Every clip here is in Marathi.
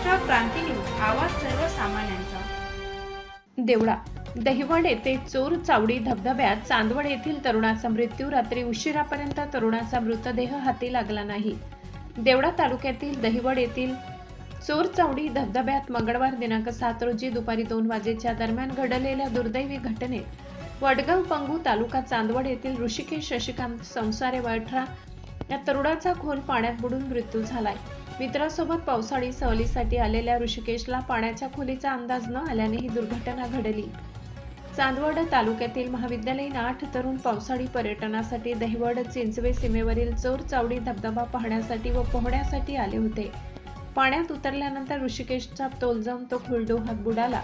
महाराष्ट्र क्रांती न्यूज, आवाज सर्वसामान्यांचा। देवळा दहिवड येथे चोर चावडी धबधब्यात चांदवड येथील तरुणाचा मृत्यू। रात्री उशिरापर्यंत तरुणाचा मृतदेह हाती लागला नाही। देवळा तालुक्यातील दहिवड येथील चोर चावडी धबधब्यात मंगळवार दिनांक 7 रोजी दुपारी 2 वाजेच्या दरम्यान घडलेल्या दुर्दैवी घटनेत वडगाव पंगू तालुका चांदवड येथील ऋषिकेश शशिकांत संसारे वय 18 या तरुणाचा खोल पाण्यात बुडून मृत्यू झालाय। मित्रासोबत पावसाळी सहलीसाठी आलेल्या ऋषिकेशला पाण्याच्या खोलीचा अंदाज न आल्याने ही दुर्घटना घडली। चांदवड तालुक्यातील महाविद्यालयीन 8 तरुण पावसाळी पर्यटनासाठी दहिवड चिंचवे सीमेवरील चोर चावडी धबधबा पाहण्यासाठी व पोहण्यासाठी आले होते। पाण्यात उतरल्यानंतर ऋषिकेशचा तोल जाऊन तो खोलडोहात बुडाला।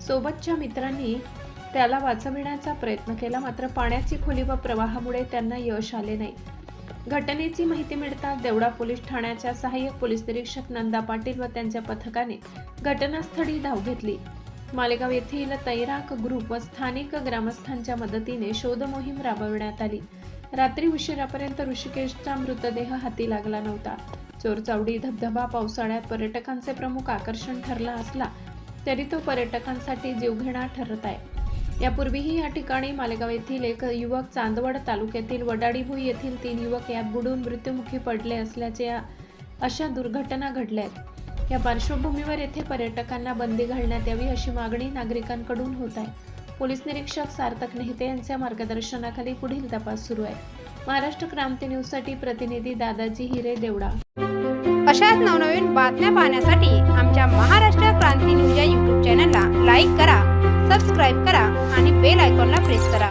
सोबतच्या मित्रांनी त्याला वाचविण्याचा प्रयत्न केला, मात्र पाण्याची खोली व प्रवाहामुळे त्यांना यश आले नाही। घटनेची माहिती मिळताच देवळा पोलीस ठाण्याच्या सहाय्यक पोलीस निरीक्षक नंदा पाटील व त्यांच्या पथकाने घटनास्थळी धाव घेतली। मालेगाव येथील तैराक ग्रुप व स्थानिक ग्रामस्थांच्या मदतीने शोध मोहीम राबविण्यात आली। रात्री उशिरापर्यंत ऋषिकेशचा मृतदेह हाती लागला नव्हता। चोरचावडी धबधबा पावसाळ्यात पर्यटकांचे प्रमुख आकर्षण ठरला असला तरी तो पर्यटकांसाठी जीवघेणा ठरत आहे। यापूर्वीही या ठिकाणी मालेगाव येथील एक युवक, चांदवड तालुक्यातील वडाळीभुई येथील 3 युवक यात बुडून मृत्युमुखी पडले असल्याचे अशा दुर्घटना घडल्या आहेत। या पार्श्वभूमीवर येथे पर्यटकांना बंदी घालण्यात यावी अशी मागणी नागरिकांकडून होत आहे। पोलीस निरीक्षक सार्थक नेहते यांच्या मार्गदर्शनाखाली पुढील तपास सुरू आहे। महाराष्ट्र क्रांती न्यूज साठी प्रतिनिधी दादाजी हिरे, देवळा। अशाच नवनवीन बातम्या पाहण्यासाठी आमच्या महाराष्ट्र क्रांती न्यूज या YouTube चॅनलला लाईक करा, सबस्क्राईब करा आणि बेल आयकॉनला प्रेस करा।